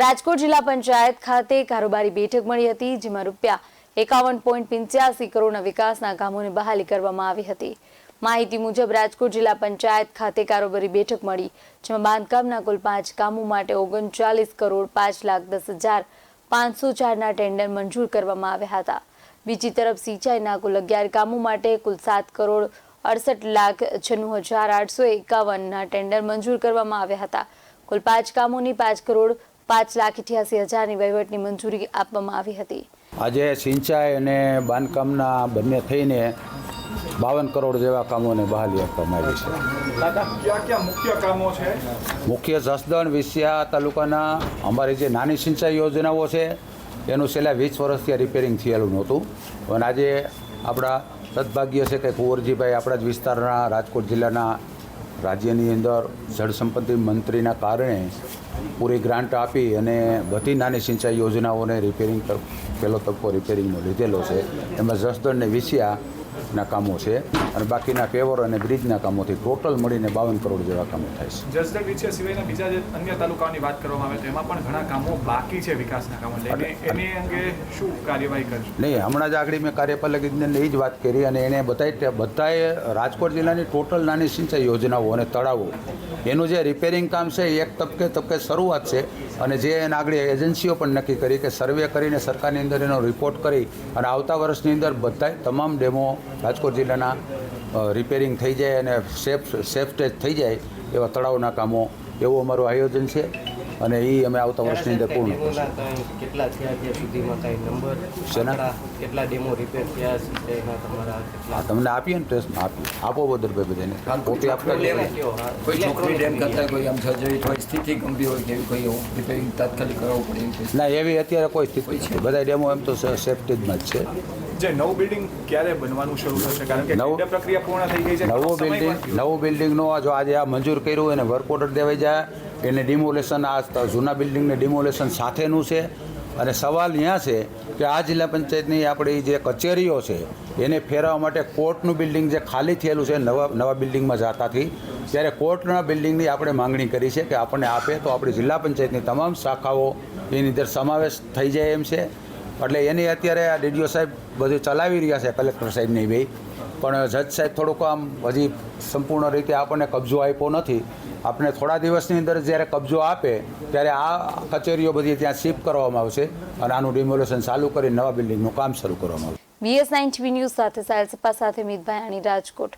રાજકોટ જિલ્લા પંચાયત ખાતે કારોબારી બેઠક મળી હતી, જેમાં ₹51.85 કરોડના વિકાસના કામોને બહાલી કરવામાં આવી હતી। માહિતી મુજબ રાજકોટ જિલ્લા પંચાયત ખાતે કારોબારી બેઠક મળી, જેમાં બાંધકામના કુલ 5 કામો માટે 39,05,10,504ના ટેન્ડર મંજૂર કરવામાં આવ્યા હતા। બીજી તરફ સિંચાઈના કુલ 11 કામો માટે કુલ 7,68,96,851ના ટેન્ડર મંજૂર કરવામાં આવ્યા હતા। કુલ 5 કામોની 5,05,88,000ની વહીવટની મંજૂરી આપવામાં આવી હતી। આજે સિંચાઈ અને બાંધકામના બંને થઈને 52 કરોડ જેવા કામોને બહાલી આપવામાં આવી છે। દાદા, ક્યાં મુખ્ય કામો છે? મુખ્ય જસદણ વિસિયા તાલુકાના અમારી જે નાની સિંચાઈ યોજનાઓ છે એનું છેલ્લા 20 વર્ષથી રિપેરિંગ થયેલું નહોતું, અને આજે આપણા સદભાગ્ય છે કે કુંવરજીભાઈ આપણા જ વિસ્તારના રાજકોટ જિલ્લાના રાજ્યની અંદર જળ સંપત્તિ મંત્રીના કારણે પૂરી ગ્રાન્ટ આપી અને બધી નાની સિંચાઈ યોજનાઓને રિપેરિંગ પહેલો તબક્કો રિપેરિંગનો લીધેલો છે। એમાં જસદણ ને વિસિયાના કામો છે અને બાકીના પેવર અને બ્રિજના કામોથી ટોટલ મળીને 52 કરોડ જેવા કામો થાય છે। જસદણ વિસિયા સિવાયના બીજા જે અન્ય તાલુકાઓની વાત કરવામાં આવે તો એમાં પણ ઘણા કામો બાકી છે વિકાસના કામો લઈને, એની અંગે શું કાર્યવાહી કરશે? નહીં, હમણાં જ આગળ મેં કાર્યપાલક ઇજનેરને એ જ વાત કરી અને એને બધાએ રાજકોટ જિલ્લાની ટોટલ નાની સિંચાઈ યોજનાઓ અને તળાવો એનું જે રિપેરિંગ કામ છે એક તબક્કે શરૂઆત છે, અને જે એના આગળ એજન્સીઓ પણ નક્કી કરી કે સર્વે કરીને સરકારની અંદર એનો રિપોર્ટ કરી અને આવતા વર્ષની અંદર બધા તમામ ડેમો રાજકોટ જિલ્લાના રિપેરિંગ થઈ જાય અને સેફ સ્ટેજ થઈ જાય એવા તળાવના કામો, એવું અમારું આયોજન છે અને એ અમે આવતા વર્ષની અંદર પૂર્ણ કરીશું। કેટલા થયા ત્યાં સુધીમાં કાંઈ નંબર કેટલા ડેમો રિપેર થયા છે એના તમારા કેટલા તમને આપીએ ને ટેસ્ટમાં આપીએ, આપો બદરભાઈ બધાને કોપી આપતા કોઈ છોકરી ડેમ કરતા કોઈ આમ સર્જરી કોઈ સ્થિતિ ગંભીર હોય કે કોઈ રિપેરિંગ તાત્કાલિક કરાવવું પડે ના, એવી અત્યારે કોઈ સ્થિતિ છે, બધા ડેમો એમ તો સેફ્ટીમાં જ છે। જે નવું બિલ્ડિંગ ક્યારે બનવાનું શરૂ થશે? કારણ કે ટેન્ડર પ્રક્રિયા પૂર્ણ થઈ ગઈ છે। નવું બિલ્ડિંગનો જો આજે આ મંજૂર કર્યું એને વર્ક ઓર્ડર દેવાઈ જાય, એને ડિમોલેશન આ જૂના બિલ્ડિંગને ડિમોલેશન સાથેનું છે। અને સવાલ અહીંયા છે કે આ જિલ્લા પંચાયતની આપણી જે કચેરીઓ છે એને ફેરવવા માટે કોર્ટનું બિલ્ડિંગ જે ખાલી થયેલું છે નવા બિલ્ડિંગમાં જતાથી, ત્યારે કોર્ટના બિલ્ડિંગની આપણે માંગણી કરી છે કે આપણને આપે તો આપણી જિલ્લા પંચાયતની તમામ શાખાઓ એની અંદર સમાવેશ થઈ જાય એમ છે। એટલે એની અત્યારે આ ડીડીઓ સાહેબ બધું ચલાવી રહ્યા છે, કલેક્ટર સાહેબની બે, પણ જજ સાહેબ થોડુંક આમ હજી સંપૂર્ણ રીતે આપણને કબજો આપ્યો નથી। આપણે થોડા દિવસની અંદર જ્યારે કબજો આપે ત્યારે આ કચેરીઓ બધી ત્યાં શિફ્ટ કરવામાં આવશે અને આનું ડિમોલેશન ચાલુ કરી નવા બિલ્ડિંગનું કામ શરૂ કરવામાં આવશે। VS9 TV ન્યૂઝ સાથે સાયલ સપા સાથે મિતભાઈ, રાજકોટ।